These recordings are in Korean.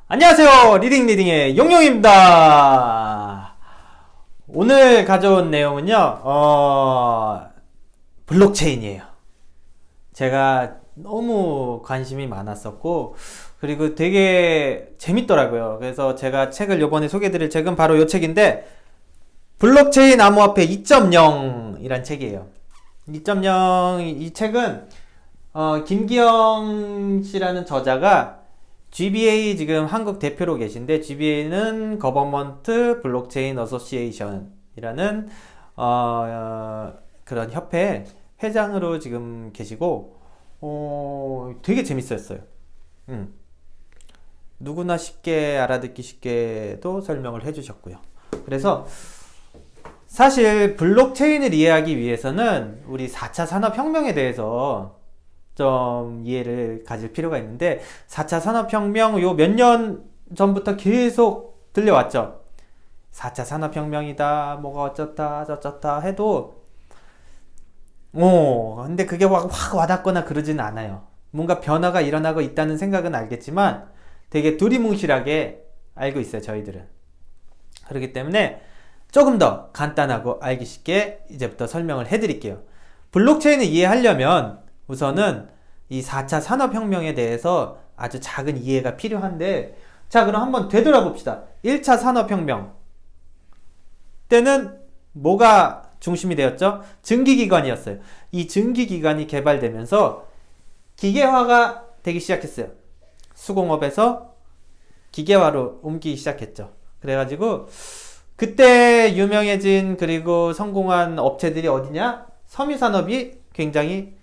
안녕하세요. 리딩의 용용입니다. 오늘 가져온 내용은요, 블록체인이에요. 제가 너무 관심이 많았었고, 그리고 되게 재밌더라고요. 그래서 제가 책을 요번에 소개해드릴 책은 바로 이 책인데, 블록체인 암호화폐 2.0이란 책이에요. 2.0, 이 책은, 김기영 씨라는 저자가 GBA 지금 한국 대표로 계신데, GBA는 거버먼트 블록체인 어소시에이션이라는 그런 협회 회장으로 지금 계시고, 되게 재밌었어요. 누구나 쉽게 알아듣기 쉽게도 설명을 해주셨고요. 그래서 사실 블록체인을 이해하기 위해서는 우리 4차 산업혁명에 대해서 좀 이해를 가질 필요가 있는데, 4차 산업혁명 요 몇 년 전부터 계속 들려왔죠. 4차 산업혁명이다, 뭐가 어쩌다 저쩌다 해도 근데 그게 확 와닿거나 그러지는 않아요. 뭔가 변화가 일어나고 있다는 생각은 알겠지만 되게 두리뭉실하게 알고 있어요, 저희들은. 그렇기 때문에 조금 더 간단하고 알기 쉽게 이제부터 설명을 해드릴게요. 블록체인을 이해하려면 우선은 이 4차 산업혁명에 대해서 아주 작은 이해가 필요한데, 자, 그럼 한번 되돌아봅시다. 1차 산업혁명 때는 뭐가 중심이 되었죠? 증기기관이었어요. 이 증기기관이 개발되면서 기계화가 되기 시작했어요. 수공업에서 기계화로 옮기기 시작했죠. 그래가지고 그때 유명해진 그리고 성공한 업체들이 어디냐? 섬유산업이 굉장히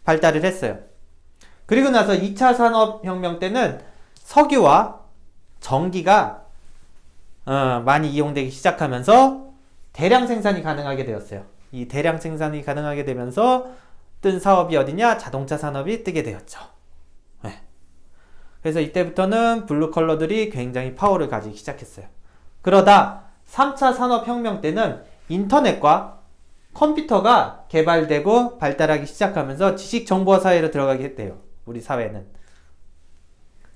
발달을 했어요. 그리고 나서 2차 산업혁명 때는 석유와 전기가 많이 이용되기 시작하면서 대량 생산이 가능하게 되었어요. 이 대량 생산이 가능하게 되면서 뜬 사업이 어디냐? 자동차 산업이 뜨게 되었죠. 네. 그래서 이때부터는 블루 컬러들이 굉장히 파워를 가지기 시작했어요. 그러다 3차 산업혁명 때는 인터넷과 컴퓨터가 개발되고 발달하기 시작하면서 지식정보화 사회로 들어가게 했대요. 우리 사회는.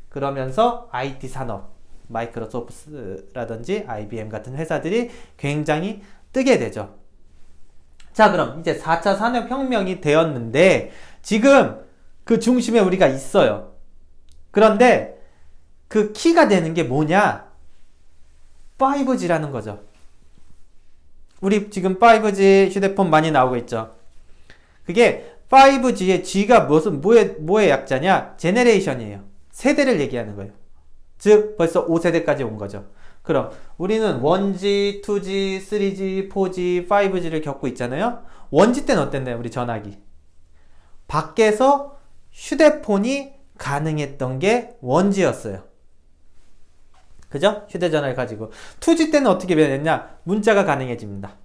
그러면서 IT 산업, 마이크로소프트라든지 IBM 같은 회사들이 굉장히 뜨게 되죠. 자, 그럼 이제 4차 산업혁명이 되었는데 지금 그 중심에 우리가 있어요. 그런데 그 키가 되는 게 뭐냐? 5G라는 거죠. 우리 지금 5G 휴대폰 많이 나오고 있죠. 그게 5G의 G가 뭐의 약자냐? 제네레이션이에요. 세대를 얘기하는 거예요. 즉 벌써 5세대까지 온 거죠. 그럼 우리는 1G, 2G, 3G, 4G, 5G를 겪고 있잖아요. 1G 때는 어땠나요? 우리 전화기. 밖에서 휴대폰이 가능했던 게 1G였어요. 그죠? 휴대전화를 가지고. 2G 때는 어떻게 변했냐? 문자가 가능해집니다.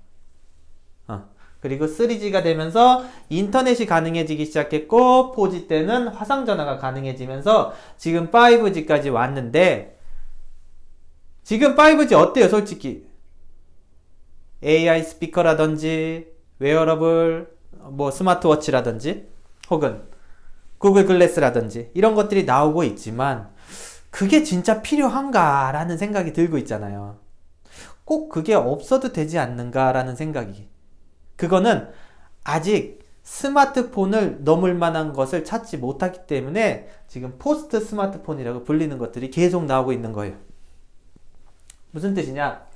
그리고 3G가 되면서 인터넷이 가능해지기 시작했고, 4G 때는 화상전화가 가능해지면서 지금 5G까지 왔는데, 지금 5G 어때요, 솔직히? AI 스피커라든지, 웨어러블, 스마트워치라든지, 혹은 구글 글래스라든지, 이런 것들이 나오고 있지만, 그게 진짜 필요한가라는 생각이 들고 있잖아요. 꼭 그게 없어도 되지 않는가라는 생각이. 그거는 아직 스마트폰을 넘을 만한 것을 찾지 못하기 때문에 지금 포스트 스마트폰이라고 불리는 것들이 계속 나오고 있는 거예요. 무슨 뜻이냐?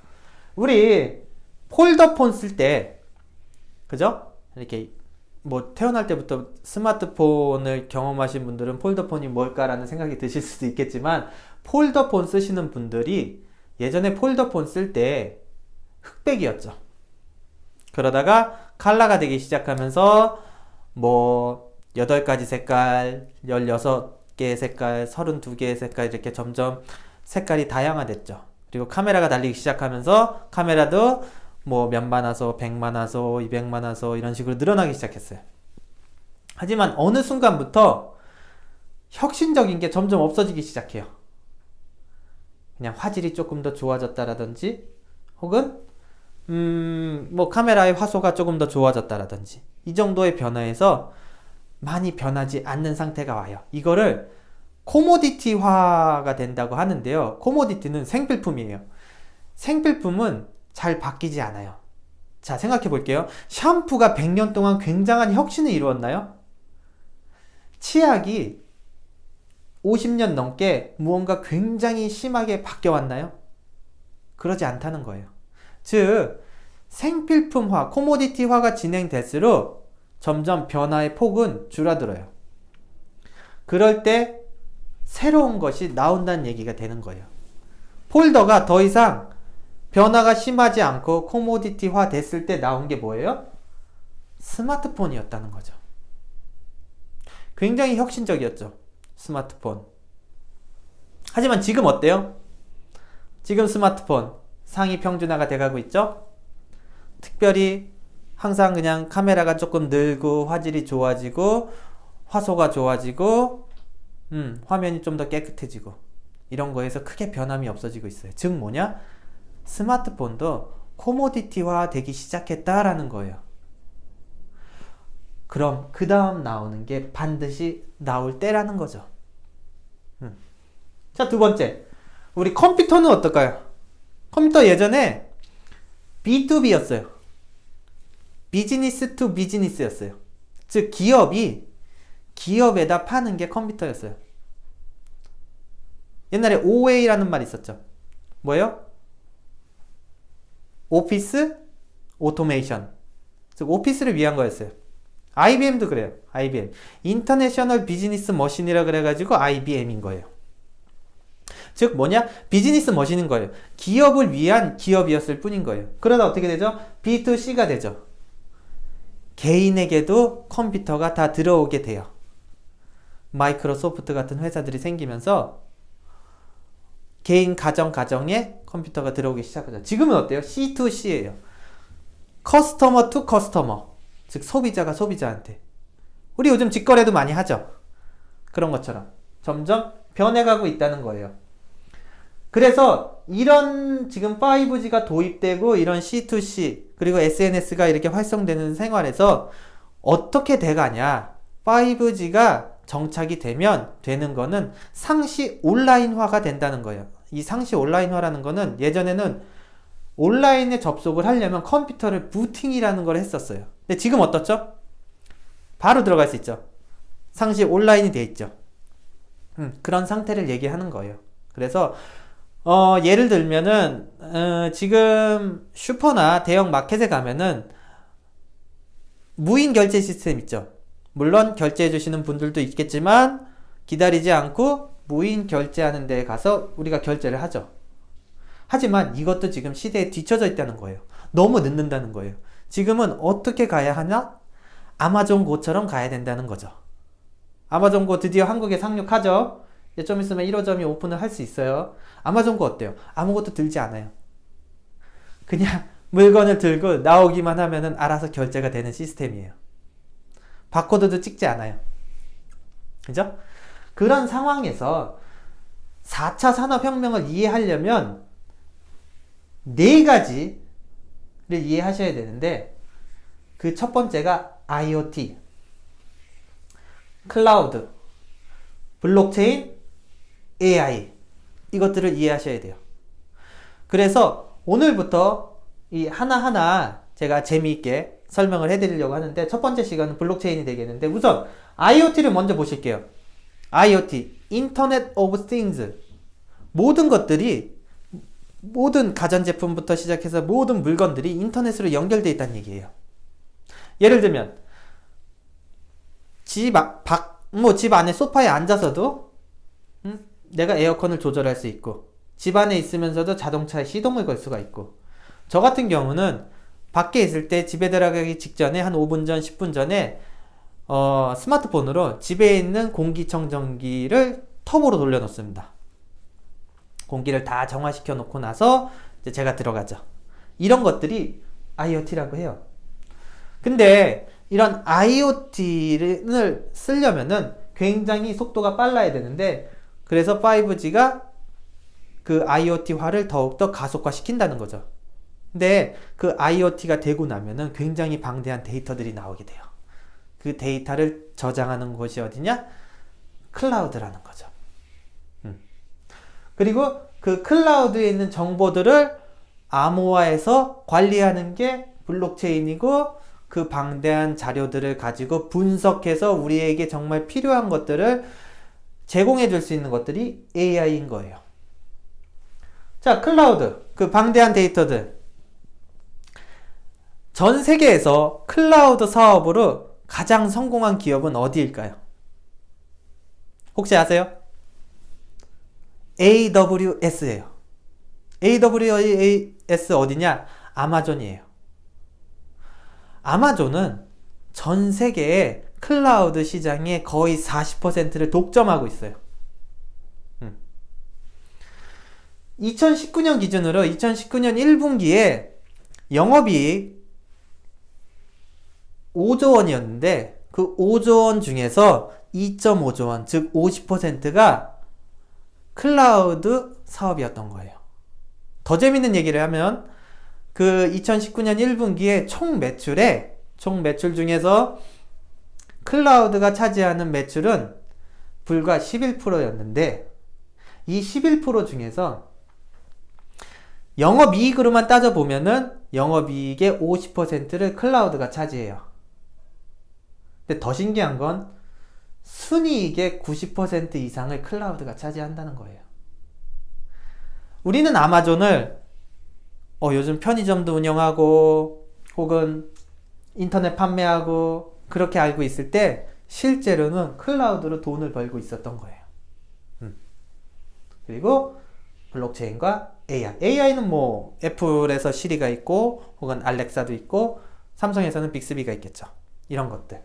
우리 폴더폰 쓸 때, 그죠? 이렇게 태어날 때부터 스마트폰을 경험하신 분들은 폴더폰이 뭘까라는 생각이 드실 수도 있겠지만, 폴더폰 쓰시는 분들이 예전에 폴더폰 쓸 때 흑백이었죠. 그러다가 칼라가 되기 시작하면서 8가지 색깔, 16개의 색깔, 32개의 색깔, 이렇게 점점 색깔이 다양화됐죠. 그리고 카메라가 달리기 시작하면서 카메라도 몇만 화소, 100만 화소, 200만 화소 이런 식으로 늘어나기 시작했어요. 하지만 어느 순간부터 혁신적인 게 점점 없어지기 시작해요. 그냥 화질이 조금 더 좋아졌다라든지, 혹은 카메라의 화소가 조금 더 좋아졌다라든지, 이 정도의 변화에서 많이 변하지 않는 상태가 와요. 이거를 코모디티화가 된다고 하는데요. 코모디티는 생필품이에요. 생필품은 잘 바뀌지 않아요. 자, 생각해 볼게요. 샴푸가 100년 동안 굉장한 혁신을 이루었나요? 치약이 50년 넘게 무언가 굉장히 심하게 바뀌어왔나요? 그러지 않다는 거예요. 즉, 생필품화, 코모디티화가 진행될수록 점점 변화의 폭은 줄어들어요. 그럴 때 새로운 것이 나온다는 얘기가 되는 거예요. 폴더가 더 이상 변화가 심하지 않고 코모디티화 됐을 때 나온 게 뭐예요? 스마트폰이었다는 거죠. 굉장히 혁신적이었죠. 스마트폰. 하지만 지금 어때요? 지금 스마트폰 상위 평준화가 돼가고 있죠? 특별히 항상 그냥 카메라가 조금 늘고 화질이 좋아지고 화소가 좋아지고 화면이 좀 더 깨끗해지고 이런 거에서 크게 변함이 없어지고 있어요. 즉 뭐냐? 스마트폰도 코모디티화 되기 시작했다라는 거예요. 그럼 그 다음 나오는 게 반드시 나올 때라는 거죠. 자, 두 번째. 우리 컴퓨터는 어떨까요? 컴퓨터 예전에 B2B였어요. 비즈니스 투 비즈니스였어요. 즉 기업이 기업에다 파는 게 컴퓨터였어요. 옛날에 OA라는 말이 있었죠. 뭐예요? 오피스 오토메이션. 즉 오피스를 위한 거였어요. IBM도 그래요. IBM. 인터내셔널 비즈니스 머신이라 그래가지고 IBM인 거예요. 즉 뭐냐? 비즈니스 머신인 거예요. 기업을 위한 기업이었을 뿐인 거예요. 그러다 어떻게 되죠? B2C가 되죠. 개인에게도 컴퓨터가 다 들어오게 돼요. 마이크로소프트 같은 회사들이 생기면서 개인 가정에 컴퓨터가 들어오기 시작하죠. 지금은 어때요? C2C예요. 커스터머 투 커스터머. 즉 소비자가 소비자한테. 우리 요즘 직거래도 많이 하죠. 그런 것처럼 점점 변해가고 있다는 거예요. 그래서 이런 지금 5G가 도입되고 이런 C2C 그리고 SNS가 이렇게 활성되는 생활에서 어떻게 돼가냐? 5G가 정착이 되면 되는 거는 상시 온라인화가 된다는 거예요. 이 상시 온라인화라는 거는 예전에는 온라인에 접속을 하려면 컴퓨터를 부팅이라는 걸 했었어요. 근데 지금 어떻죠? 바로 들어갈 수 있죠. 상시 온라인이 돼 있죠. 그런 상태를 얘기하는 거예요. 그래서 예를 들면은 지금 슈퍼나 대형 마켓에 가면은 무인 결제 시스템 있죠. 물론 결제해 주시는 분들도 있겠지만 기다리지 않고 무인 결제하는 데에 가서 우리가 결제를 하죠. 하지만 이것도 지금 시대에 뒤처져 있다는 거예요. 너무 늦는다는 거예요. 지금은 어떻게 가야 하나? 아마존고처럼 가야 된다는 거죠. 아마존고 드디어 한국에 상륙하죠. 좀 있으면 1호점이 오픈을 할 수 있어요. 아마존고 어때요? 아무것도 들지 않아요. 그냥 물건을 들고 나오기만 하면은 알아서 결제가 되는 시스템이에요. 바코드도 찍지 않아요. 그죠? 그런 상황에서 4차 산업혁명을 이해하려면 4가지를 이해하셔야 되는데 그 첫 번째가 IoT, 클라우드, 블록체인, AI 이것들을 이해하셔야 돼요. 그래서 오늘부터 이 하나하나 제가 재미있게 설명을 해드리려고 하는데 첫 번째 시간은 블록체인이 되겠는데 우선 IoT를 먼저 보실게요. IoT, 인터넷 오브 띵즈. 모든 것들이 모든 가전제품부터 시작해서 모든 물건들이 인터넷으로 연결되어 있다는 얘기예요. 예를 들면 집 안에 소파에 앉아서도 내가 에어컨을 조절할 수 있고 집 안에 있으면서도 자동차에 시동을 걸 수가 있고 저 같은 경우는 밖에 있을 때 집에 들어가기 직전에 한 5분 전, 10분 전에 스마트폰으로 집에 있는 공기청정기를 터보로 돌려놓습니다. 공기를 다 정화시켜 놓고 나서 이제 제가 들어가죠. 이런 것들이 IoT라고 해요. 근데 이런 IoT를 쓰려면은 굉장히 속도가 빨라야 되는데 그래서 5G가 그 IoT화를 더욱더 가속화시킨다는 거죠. 근데 그 IoT가 되고 나면은 굉장히 방대한 데이터들이 나오게 돼요. 그 데이터를 저장하는 곳이 어디냐? 클라우드라는 거죠. 그리고 그 클라우드에 있는 정보들을 암호화해서 관리하는 게 블록체인이고, 그 방대한 자료들을 가지고 분석해서 우리에게 정말 필요한 것들을 제공해 줄 수 있는 것들이 AI인 거예요. 자, 클라우드, 그 방대한 데이터들. 전 세계에서 클라우드 사업으로 가장 성공한 기업은 어디일까요? 혹시 아세요? AWS예요. AWS 어디냐? 아마존이에요. 아마존은 전 세계의 클라우드 시장의 거의 40%를 독점하고 있어요. 2019년 기준으로 2019년 1분기에 영업이익 5조 원이었는데 그 5조 원 중에서 2.5조 원, 즉 50%가 클라우드 사업이었던 거예요. 더 재밌는 얘기를 하면 그 2019년 1분기에 총 매출 중에서 클라우드가 차지하는 매출은 불과 11%였는데 이 11% 중에서 영업이익으로만 따져보면은 영업이익의 50%를 클라우드가 차지해요. 근데 더 신기한 건 순이익의 90% 이상을 클라우드가 차지한다는 거예요. 우리는 아마존을 요즘 편의점도 운영하고 혹은 인터넷 판매하고 그렇게 알고 있을 때 실제로는 클라우드로 돈을 벌고 있었던 거예요. 그리고 블록체인과 AI. AI는 뭐 애플에서 시리가 있고 혹은 알렉사도 있고 삼성에서는 빅스비가 있겠죠. 이런 것들.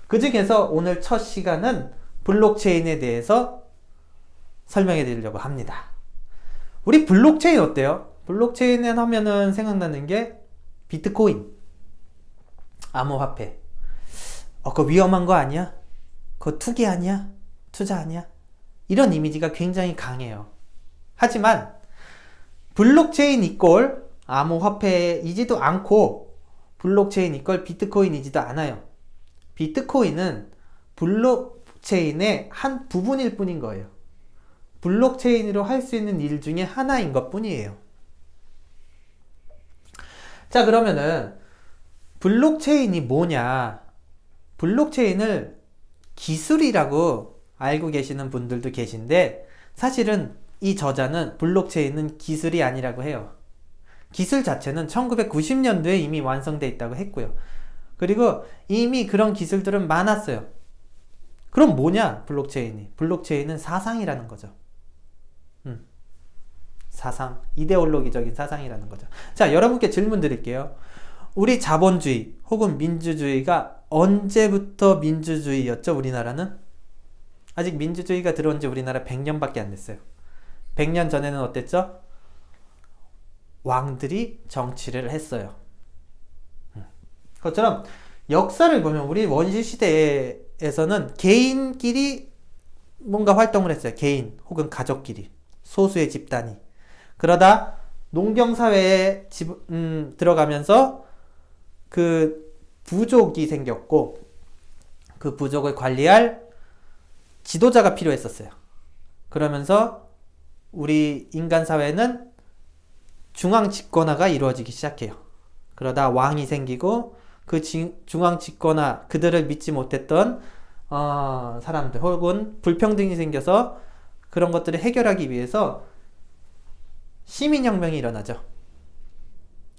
그 중에서 오늘 첫 시간은 블록체인에 대해서 설명해 드리려고 합니다. 우리 블록체인 어때요? 블록체인 하면은 생각나는 게 비트코인, 암호화폐. 그거 위험한 거 아니야? 그거 투기 아니야? 투자 아니야? 이런 이미지가 굉장히 강해요. 하지만 블록체인 이꼴 암호화폐이지도 않고 블록체인 이꼴 비트코인이지도 않아요. 비트코인은 블록체인의 한 부분일 뿐인 거예요. 블록체인으로 할 수 있는 일 중에 하나인 것 뿐이에요. 자, 그러면은 블록체인이 뭐냐? 블록체인을 기술이라고 알고 계시는 분들도 계신데 사실은 이 저자는 블록체인은 기술이 아니라고 해요. 기술 자체는 1990년도에 이미 완성되어 있다고 했고요. 그리고 이미 그런 기술들은 많았어요. 그럼 뭐냐 블록체인이? 블록체인은 사상이라는 거죠. 사상, 이데올로기적인 사상이라는 거죠. 자, 여러분께 질문 드릴게요. 우리 자본주의 혹은 민주주의가 언제부터 민주주의였죠? 우리나라는? 아직 민주주의가 들어온 지 우리나라 100년밖에 안 됐어요. 100년 전에는 어땠죠? 왕들이 정치를 했어요. 그것처럼 역사를 보면 우리 원시시대에서는 개인끼리 뭔가 활동을 했어요. 개인 혹은 가족끼리, 소수의 집단이. 그러다 농경사회에 들어가면서 그 부족이 생겼고 그 부족을 관리할 지도자가 필요했었어요. 그러면서 우리 인간 사회는 중앙 집권화가 이루어지기 시작해요. 그러다 왕이 생기고 그 중앙 집권화, 그들을 믿지 못했던 사람들 혹은 불평등이 생겨서 그런 것들을 해결하기 위해서 시민혁명이 일어나죠.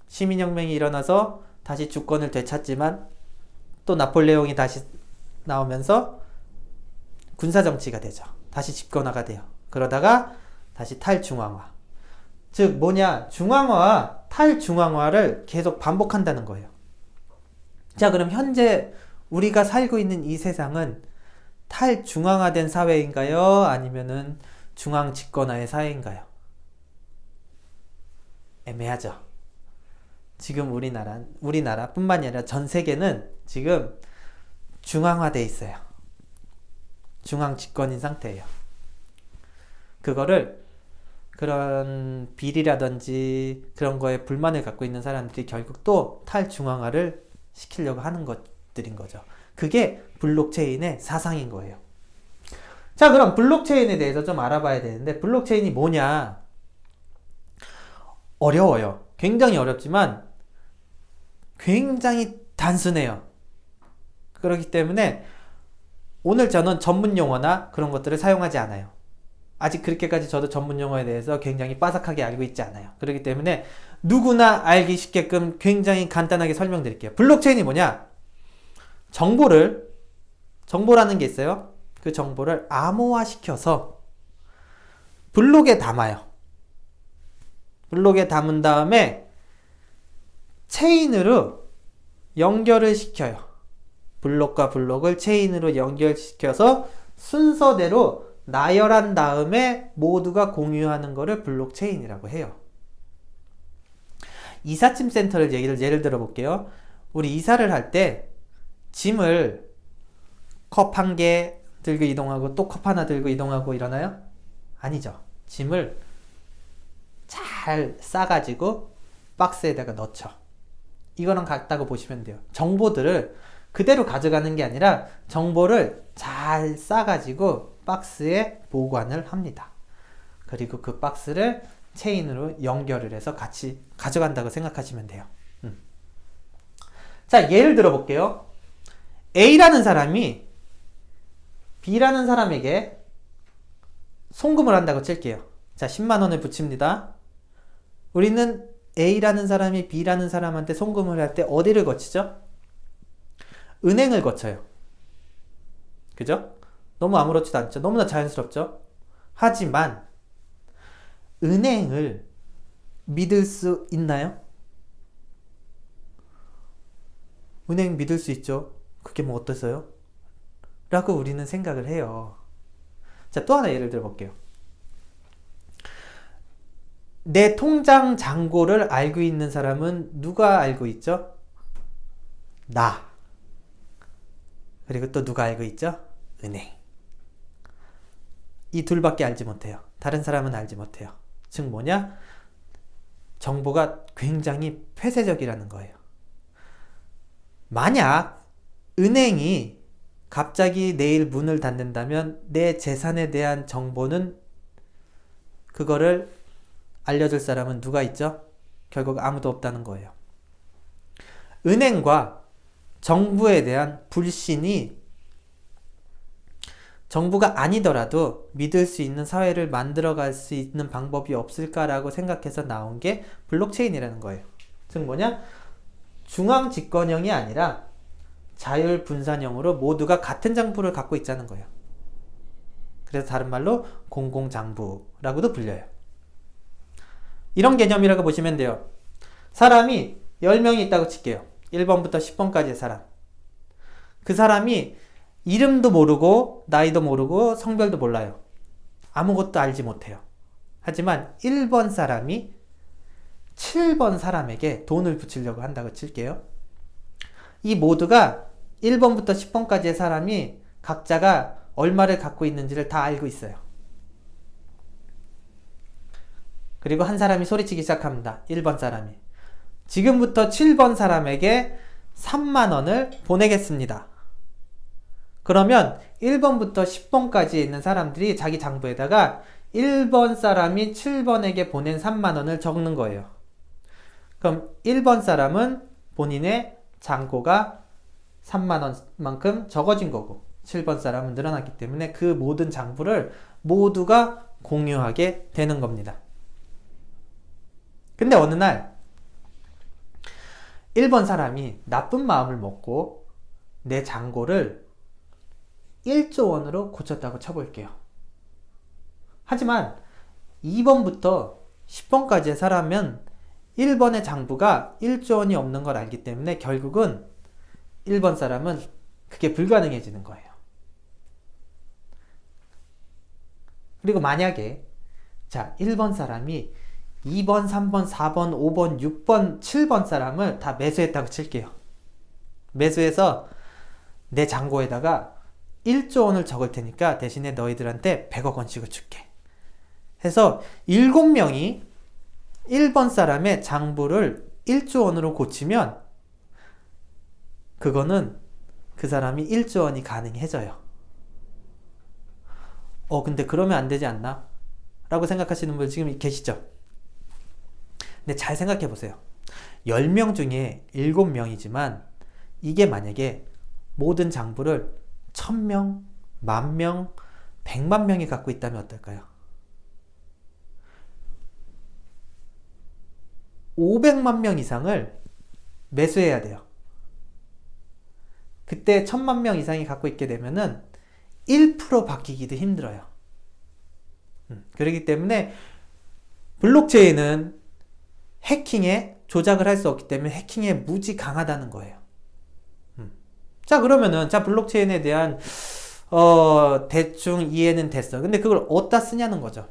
시민혁명이 일어나서 다시 주권을 되찾지만 또 나폴레옹이 다시 나오면서 군사정치가 되죠. 다시 집권화가 돼요. 그러다가 다시 탈중앙화. 즉 뭐냐, 중앙화와 탈중앙화를 계속 반복한다는 거예요. 자, 그럼 현재 우리가 살고 있는 이 세상은 탈중앙화된 사회인가요? 아니면은 중앙집권화의 사회인가요? 애매하죠. 지금 우리나라뿐만이 아니라 전 세계는 지금 중앙화돼 있어요. 중앙집권인 상태예요. 그거를 그런 비리라든지 그런 거에 불만을 갖고 있는 사람들이 결국 또 탈중앙화를 시키려고 하는 것들인 거죠. 그게 블록체인의 사상인 거예요. 자, 그럼 블록체인에 대해서 좀 알아봐야 되는데, 블록체인이 뭐냐? 어려워요. 굉장히 어렵지만 굉장히 단순해요. 그렇기 때문에 오늘 저는 전문 용어나 그런 것들을 사용하지 않아요. 아직 그렇게까지 저도 전문 용어에 대해서 굉장히 빠삭하게 알고 있지 않아요. 그렇기 때문에 누구나 알기 쉽게끔 굉장히 간단하게 설명드릴게요. 블록체인이 뭐냐? 정보라는 게 있어요. 그 정보를 암호화시켜서 블록에 담아요. 블록에 담은 다음에 체인으로 연결을 시켜요. 블록과 블록을 체인으로 연결시켜서 순서대로 나열한 다음에 모두가 공유하는 거를 블록체인이라고 해요. 이삿짐 센터를 예를 들어 볼게요. 우리 이사를 할 때 짐을 컵 한 개 들고 이동하고 또 컵 하나 들고 이동하고 이러나요? 아니죠. 짐을 잘 싸가지고 박스에다가 넣죠. 이거랑 같다고 보시면 돼요. 정보들을 그대로 가져가는 게 아니라 정보를 잘 싸가지고 박스에 보관을 합니다. 그리고 그 박스를 체인으로 연결을 해서 같이 가져간다고 생각하시면 돼요. 자, 예를 들어 볼게요. A라는 사람이 B라는 사람에게 송금을 한다고 칠게요. 자, 10만 원을 붙입니다. 우리는 A라는 사람이 B라는 사람한테 송금을 할 때 어디를 거치죠? 은행을 거쳐요. 그죠? 너무 아무렇지도 않죠? 너무나 자연스럽죠? 하지만 은행을 믿을 수 있나요? 은행 믿을 수 있죠. 그게 뭐 어때서요? 라고 우리는 생각을 해요. 자, 또 하나 예를 들어 볼게요. 내 통장 잔고를 알고 있는 사람은 누가 알고 있죠? 나. 그리고 또 누가 알고 있죠? 은행. 이 둘밖에 알지 못해요. 다른 사람은 알지 못해요. 즉 뭐냐? 정보가 굉장히 폐쇄적이라는 거예요. 만약 은행이 갑자기 내일 문을 닫는다면 내 재산에 대한 정보는 그거를 알려줄 사람은 누가 있죠? 결국 아무도 없다는 거예요. 은행과 정부에 대한 불신이 정부가 아니더라도 믿을 수 있는 사회를 만들어갈 수 있는 방법이 없을까라고 생각해서 나온 게 블록체인이라는 거예요. 즉 뭐냐? 중앙 집권형이 아니라 자율 분산형으로 모두가 같은 장부를 갖고 있자는 거예요. 그래서 다른 말로 공공장부라고도 불려요. 이런 개념이라고 보시면 돼요. 사람이 10명이 있다고 칠게요. 1번부터 10번까지의 사람. 그 사람이 이름도 모르고 나이도 모르고 성별도 몰라요. 아무것도 알지 못해요. 하지만 1번 사람이 7번 사람에게 돈을 붙이려고 한다고 칠게요. 이 모두가 1번부터 10번까지의 사람이 각자가 얼마를 갖고 있는지를 다 알고 있어요. 그리고 한 사람이 소리치기 시작합니다. 1번 사람이. 지금부터 7번 사람에게 3만 원을 보내겠습니다. 그러면 1번부터 10번까지 있는 사람들이 자기 장부에다가 1번 사람이 7번에게 보낸 3만 원을 적는 거예요. 그럼 1번 사람은 본인의 잔고가 3만 원만큼 적어진 거고 7번 사람은 늘어났기 때문에 그 모든 장부를 모두가 공유하게 되는 겁니다. 근데 어느 날 1번 사람이 나쁜 마음을 먹고 내 잔고를 1조 원으로 고쳤다고 쳐볼게요. 하지만 2번부터 10번까지의 사람은 1번의 장부가 1조 원이 없는 걸 알기 때문에 결국은 1번 사람은 그게 불가능해지는 거예요. 그리고 만약에 자 1번 사람이 2번, 3번, 4번, 5번, 6번, 7번 사람을 다 매수했다고 칠게요. 매수해서 내 잔고에다가 1조 원을 적을 테니까 대신에 너희들한테 100억 원씩을 줄게. 해서 7명이 1번 사람의 장부를 1조 원으로 고치면 그거는 그 사람이 1조 원이 가능해져요. 근데 그러면 안 되지 않나? 라고 생각하시는 분 지금 계시죠? 근데 잘 생각해 보세요. 10명 중에 7명이지만 이게 만약에 모든 장부를 1000명, 10,000명, 100만 명이 갖고 있다면 어떨까요? 500만 명 이상을 매수해야 돼요. 그때 1000만 명 이상이 갖고 있게 되면은 1% 바뀌기도 힘들어요. 그렇기 때문에 블록체인은 해킹에 조작을 할 수 없기 때문에 해킹에 무지 강하다는 거예요. 자, 그러면은 블록체인에 대한 대충 이해는 됐어. 근데 그걸 어디다 쓰냐는 거죠.